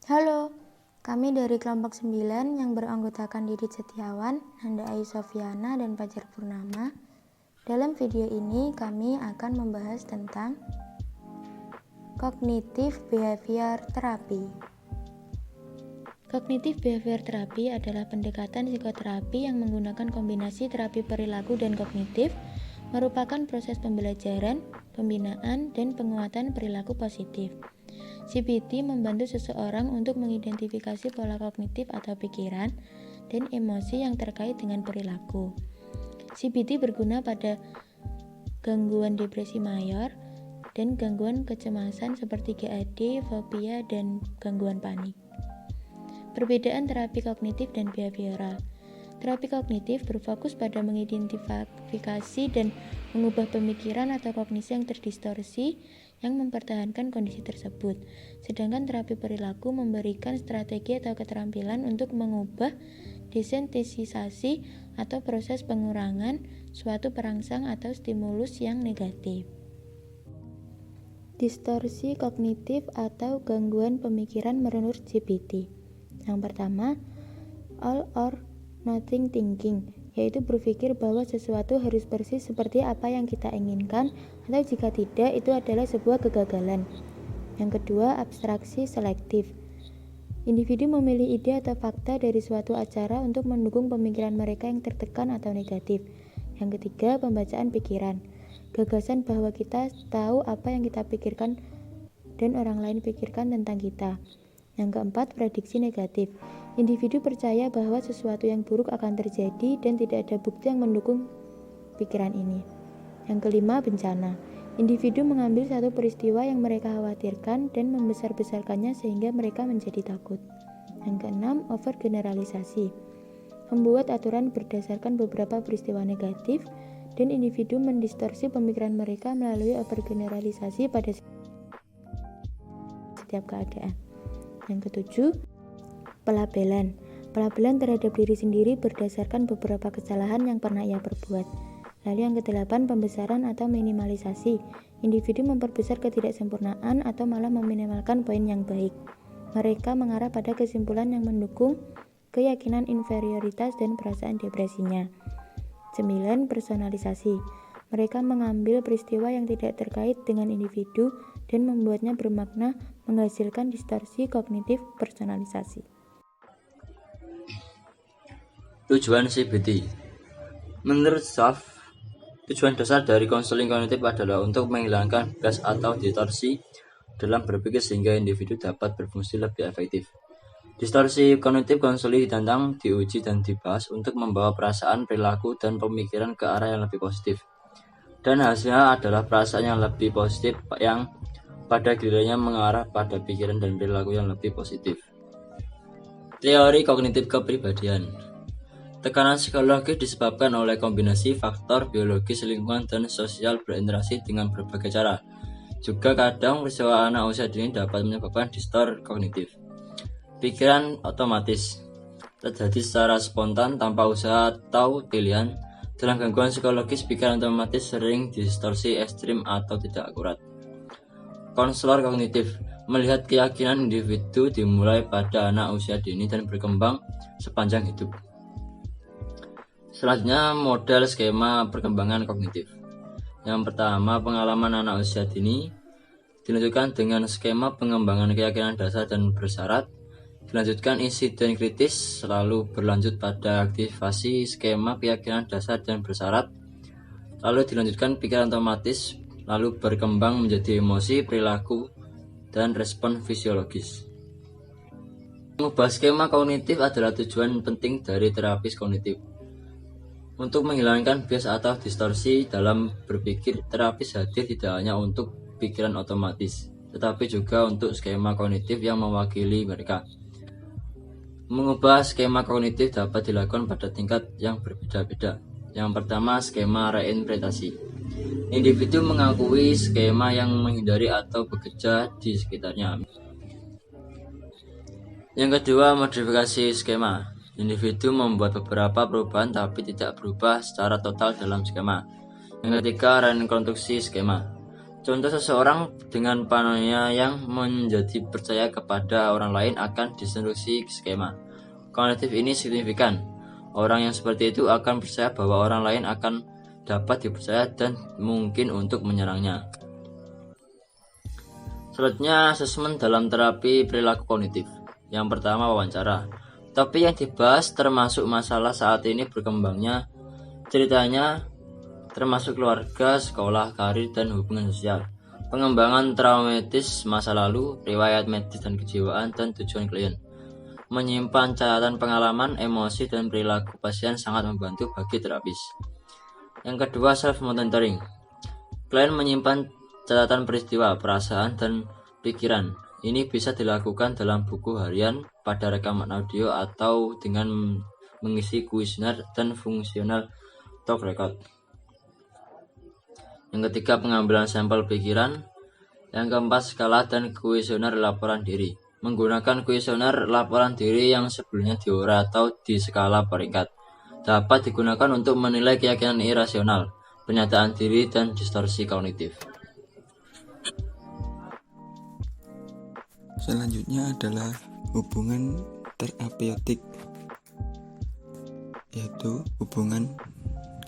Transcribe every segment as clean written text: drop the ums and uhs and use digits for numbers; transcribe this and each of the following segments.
Halo, kami dari kelompok 9 yang beranggotakan Didit Setiawan, Nanda Ayu Sofiana, dan Fajar Purnama. Dalam video ini kami akan membahas tentang Cognitive Behavior Therapy. Cognitive Behavior Therapy adalah pendekatan psikoterapi yang menggunakan kombinasi terapi perilaku dan kognitif, merupakan proses pembelajaran, pembinaan, dan penguatan perilaku positif. CBT membantu seseorang untuk mengidentifikasi pola kognitif atau pikiran dan emosi yang terkait dengan perilaku. CBT berguna pada gangguan depresi mayor dan gangguan kecemasan seperti GAD, fobia, dan gangguan panik. Perbedaan terapi kognitif dan behavioral. Terapi kognitif berfokus pada mengidentifikasi dan mengubah pemikiran atau kognisi yang terdistorsi yang mempertahankan kondisi tersebut. Sedangkan terapi perilaku memberikan strategi atau keterampilan untuk mengubah desensitisasi atau proses pengurangan suatu perangsang atau stimulus yang negatif. Distorsi kognitif atau gangguan pemikiran menurut CBT. Yang pertama, all or nothing thinking, yaitu berpikir bahwa sesuatu harus persis seperti apa yang kita inginkan, atau jika tidak, itu adalah sebuah kegagalan. Yang kedua, abstraksi selektif. Individu memilih ide atau fakta dari suatu acara untuk mendukung pemikiran mereka yang tertekan atau negatif. Yang ketiga, pembacaan pikiran. Gagasan bahwa kita tahu apa yang kita pikirkan dan orang lain pikirkan tentang kita. Yang keempat, prediksi negatif. Individu percaya bahwa sesuatu yang buruk akan terjadi dan tidak ada bukti yang mendukung pikiran ini. Yang kelima, bencana. Individu mengambil satu peristiwa yang mereka khawatirkan dan membesar-besarkannya sehingga mereka menjadi takut. Yang keenam, overgeneralisasi. Membuat aturan berdasarkan beberapa peristiwa negatif dan individu mendistorsi pemikiran mereka melalui overgeneralisasi pada setiap keadaan. Yang ketujuh, pelabelan. Pelabelan terhadap diri sendiri berdasarkan beberapa kesalahan yang pernah ia perbuat. Lalu yang kedelapan, pembesaran atau minimalisasi. Individu memperbesar ketidaksempurnaan atau malah meminimalkan poin yang baik. Mereka mengarah pada kesimpulan yang mendukung keyakinan inferioritas dan perasaan depresinya. 9. Personalisasi. Mereka mengambil peristiwa yang tidak terkait dengan individu dan membuatnya bermakna, menghasilkan distorsi kognitif personalisasi. Tujuan CBT. Menurut Schaff, tujuan dasar dari konseling kognitif adalah untuk menghilangkan bias atau distorsi dalam berpikir sehingga individu dapat berfungsi lebih efektif. Distorsi kognitif konseling ditantang, diuji, dan dibahas untuk membawa perasaan, perilaku, dan pemikiran ke arah yang lebih positif. Dan hasilnya adalah perasaan yang lebih positif yang pada gilirannya mengarah pada pikiran dan perilaku yang lebih positif. Teori kognitif kepribadian. Tekanan psikologis disebabkan oleh kombinasi faktor biologis, lingkungan, dan sosial berinteraksi dengan berbagai cara. Juga kadang peristiwa anak usia dini dapat menyebabkan distorsi kognitif. Pikiran otomatis terjadi secara spontan tanpa usaha atau pilihan. Dalam gangguan psikologis, pikiran otomatis sering distorsi ekstrim atau tidak akurat. Konselor kognitif melihat keyakinan individu dimulai pada anak usia dini dan berkembang sepanjang hidup. Selanjutnya, model skema perkembangan kognitif. Yang pertama, pengalaman anak usia dini dilanjutkan dengan skema pengembangan keyakinan dasar dan bersyarat. Dilanjutkan insiden kritis, lalu berlanjut pada aktivasi skema keyakinan dasar dan bersyarat. Lalu dilanjutkan pikiran otomatis, lalu berkembang menjadi emosi, perilaku, dan respon fisiologis. Mengubah skema kognitif adalah tujuan penting dari terapis kognitif. Untuk menghilangkan bias atau distorsi dalam berpikir, terapis hadir tidak hanya untuk pikiran otomatis, tetapi juga untuk skema kognitif yang mewakili mereka. Mengubah skema kognitif dapat dilakukan pada tingkat yang berbeda-beda. Yang pertama, skema reinterpretasi. Individu mengakui skema yang menghindari atau bekerja di sekitarnya. Yang kedua, modifikasi skema. Individu membuat beberapa perubahan tapi tidak berubah secara total dalam skema. Yang ketiga, rekonstruksi skema. Contoh, seseorang dengan paranoia yang menjadi percaya kepada orang lain akan distribusi skema kognitif ini signifikan. Orang yang seperti itu akan percaya bahwa orang lain akan dapat dipercaya dan mungkin untuk menyerangnya. Selanjutnya, asesmen dalam terapi perilaku kognitif. Yang pertama, wawancara. Tapi yang dibahas termasuk masalah saat ini berkembangnya, ceritanya termasuk keluarga, sekolah, karir, dan hubungan sosial. Pengembangan traumatis masa lalu, riwayat medis dan kejiwaan, dan tujuan klien. Menyimpan catatan pengalaman, emosi, dan perilaku pasien sangat membantu bagi terapis. Yang kedua, self-monitoring. Klien menyimpan catatan peristiwa, perasaan, dan pikiran. Ini bisa dilakukan dalam buku harian, pada rekaman audio, atau dengan mengisi kuesioner dan fungsional talk record. Yang ketiga, pengambilan sampel pikiran. Yang keempat, skala dan kuesioner laporan diri. Menggunakan kuesioner laporan diri yang sebelumnya diuraikan atau di skala peringkat, dapat digunakan untuk menilai keyakinan irasional, penyataan diri, dan distorsi kognitif. Selanjutnya adalah hubungan terapeutik, yaitu hubungan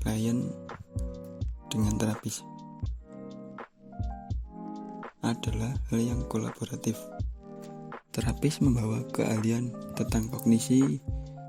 klien dengan terapis. Adalah hal yang kolaboratif. Terapis membawa keahlian tentang kognisi,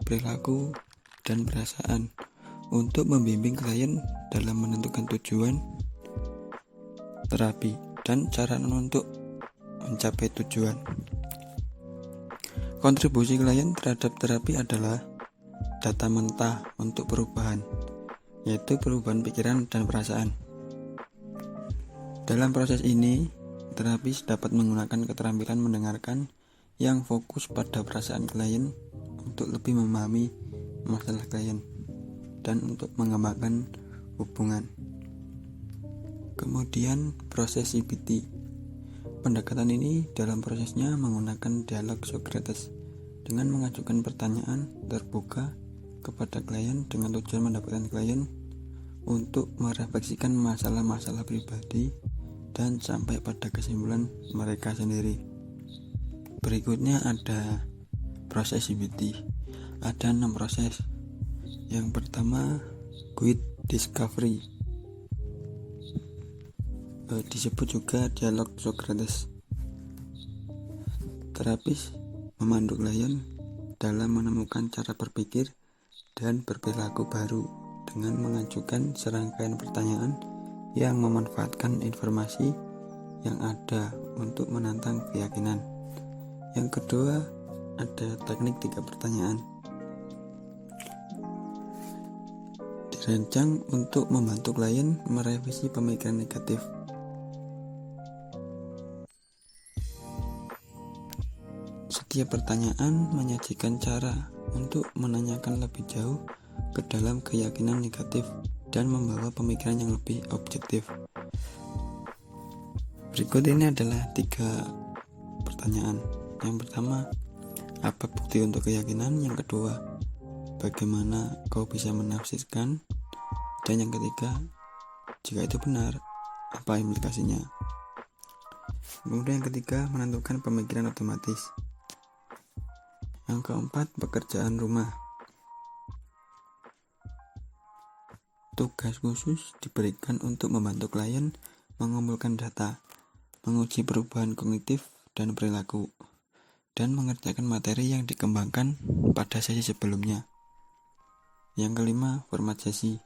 perilaku, dan perasaan untuk membimbing klien dalam menentukan tujuan terapi dan cara untuk mencapai tujuan. Kontribusi klien terhadap terapi adalah data mentah untuk perubahan, yaitu perubahan pikiran dan perasaan. Dalam proses ini, terapis dapat menggunakan keterampilan mendengarkan yang fokus pada perasaan klien untuk lebih memahami masalah klien dan untuk mengembangkan hubungan. Kemudian proses CBT. Pendekatan ini dalam prosesnya menggunakan dialog Socrates dengan mengajukan pertanyaan terbuka kepada klien dengan tujuan mendapatkan klien untuk merefleksikan masalah-masalah pribadi dan sampai pada kesimpulan mereka sendiri. Berikutnya ada proses CBT. Ada 6 proses. Yang pertama, quick discovery. Disebut juga dialog Socrates. Terapis memandu klien dalam menemukan cara berpikir dan berperilaku baru dengan mengajukan serangkaian pertanyaan yang memanfaatkan informasi yang ada untuk menantang keyakinan. Yang kedua, ada teknik 3 pertanyaan. Dirancang untuk membantu klien merevisi pemikiran negatif. Setiap pertanyaan menyajikan cara untuk menanyakan lebih jauh ke dalam keyakinan negatif dan membawa pemikiran yang lebih objektif. Berikut ini adalah 3 pertanyaan. Yang pertama, apa bukti untuk keyakinan? Yang kedua, bagaimana kau bisa menafsirkan? Dan yang ketiga, jika itu benar, apa implikasinya? Kemudian yang ketiga, menentukan pemikiran otomatis. Yang keempat, pekerjaan rumah. Tugas khusus diberikan untuk membantu klien mengumpulkan data, menguji perubahan kognitif dan perilaku, dan mengerjakan materi yang dikembangkan pada sesi sebelumnya. Yang kelima, format sesi.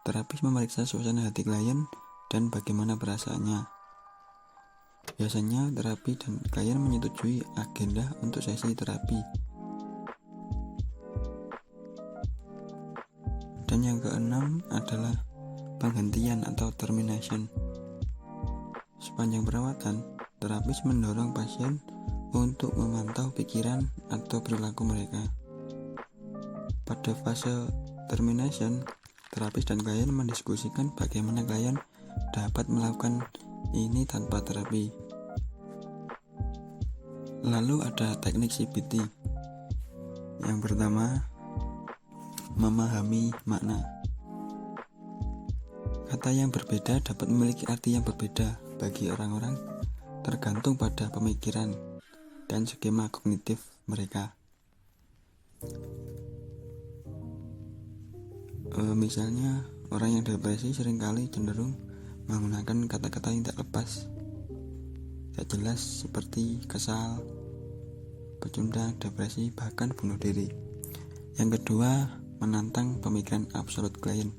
Terapis memeriksa suasana hati klien dan bagaimana perasaannya. Biasanya terapi dan klien menyetujui agenda untuk sesi terapi. Dan yang keenam adalah penghentian atau termination. Sepanjang perawatan, terapis mendorong pasien untuk memantau pikiran atau perilaku mereka. Pada fase termination, terapis dan klien mendiskusikan bagaimana klien dapat melakukan ini tanpa terapi. Lalu ada teknik CBT. Yang pertama, memahami makna. Kata yang berbeda dapat memiliki arti yang berbeda bagi orang-orang tergantung pada pemikiran dan skema kognitif mereka. Misalnya, orang yang depresi seringkali cenderung menggunakan kata-kata yang tak lepas, tak jelas seperti kesal, pecundang, depresi, bahkan bunuh diri. Yang kedua, menantang pemikiran absolut klien.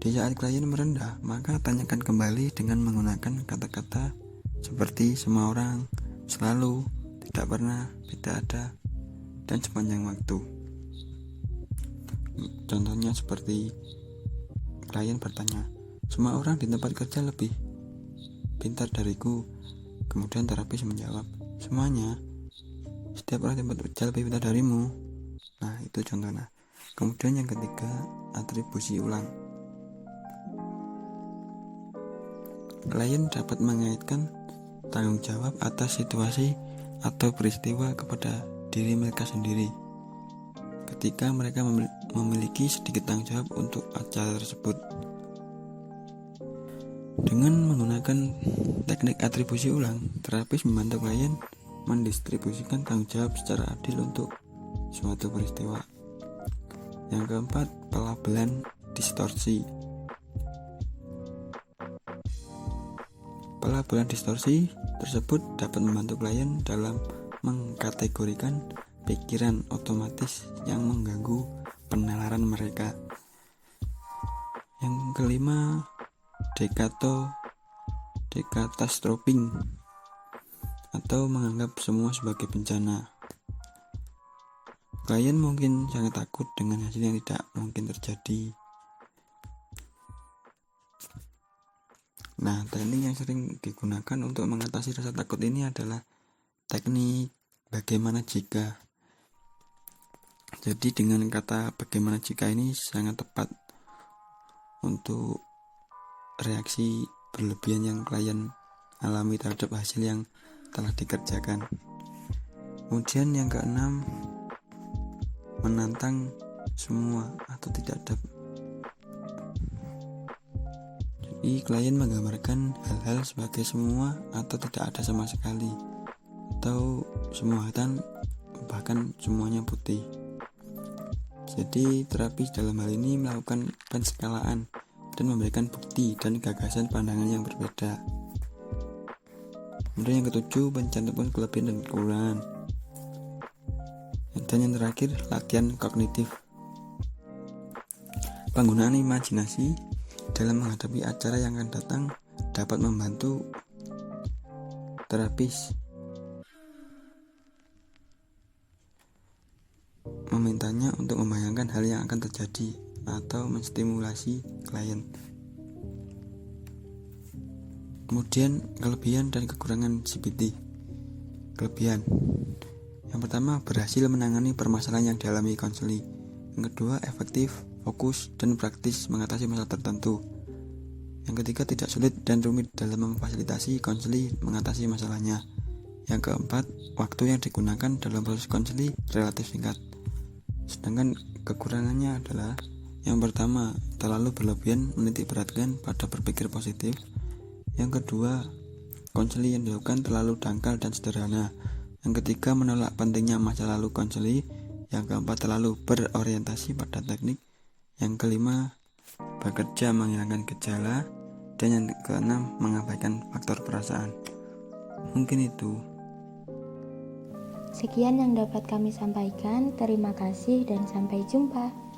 Di saat klien merendah, maka tanyakan kembali dengan menggunakan kata-kata seperti semua orang, selalu, tidak pernah, tidak ada, dan sepanjang waktu. Contohnya seperti klien bertanya, semua orang di tempat kerja lebih pintar dariku. Kemudian terapis menjawab, semuanya, setiap orang di tempat kerja lebih pintar darimu. Nah, itu contohnya. Kemudian yang ketiga, atribusi ulang. Klien dapat mengaitkan tanggung jawab atas situasi atau peristiwa kepada diri mereka sendiri ketika mereka memiliki sedikit tanggung jawab untuk acara tersebut. Dengan menggunakan teknik atribusi ulang, terapis membantu klien mendistribusikan tanggung jawab secara adil untuk suatu peristiwa. Yang keempat, pelabelan distorsi. Pelabelan distorsi tersebut dapat membantu klien dalam mengkategorikan pikiran otomatis yang mengganggu penalaran mereka. Yang kelima, decatastroping atau menganggap semua sebagai bencana. Klien mungkin sangat takut dengan hasil yang tidak mungkin terjadi. Nah, teknik yang sering digunakan untuk mengatasi rasa takut ini adalah teknik bagaimana jika. Jadi dengan kata bagaimana jika ini sangat tepat untuk reaksi berlebihan yang klien alami terhadap hasil yang telah dikerjakan. Kemudian yang keenam, menantang semua atau tidak ada. Jadi klien menggambarkan hal-hal sebagai semua atau tidak ada sama sekali, atau semua hitam bahkan semuanya putih. Jadi terapis dalam hal ini melakukan penskalaan dan memberikan bukti dan gagasan pandangan yang berbeda. Kemudian yang ketujuh, pencantuman kelebihan dan kekurangan. Dan yang terakhir, latihan kognitif. Penggunaan imajinasi dalam menghadapi acara yang akan datang dapat membantu terapis memintanya untuk membayangkan hal yang akan terjadi atau menstimulasi klien. Kemudian kelebihan dan kekurangan CBT. Kelebihan. Yang pertama, berhasil menangani permasalahan yang dialami konseli. Yang kedua, efektif, fokus, dan praktis mengatasi masalah tertentu. Yang ketiga, tidak sulit dan rumit dalam memfasilitasi konseli mengatasi masalahnya. Yang keempat, waktu yang digunakan dalam proses konseli relatif singkat. Sedangkan kekurangannya adalah yang pertama, terlalu berlebihan menitik beratkan pada berpikir positif. Yang kedua, konseli yang dilakukan terlalu dangkal dan sederhana. Yang ketiga, menolak pentingnya masa lalu konseli. Yang keempat, terlalu berorientasi pada teknik. Yang kelima, bekerja menghilangkan gejala. Dan yang keenam, mengabaikan faktor perasaan. Mungkin itu. Sekian yang dapat kami sampaikan. Terima kasih dan sampai jumpa.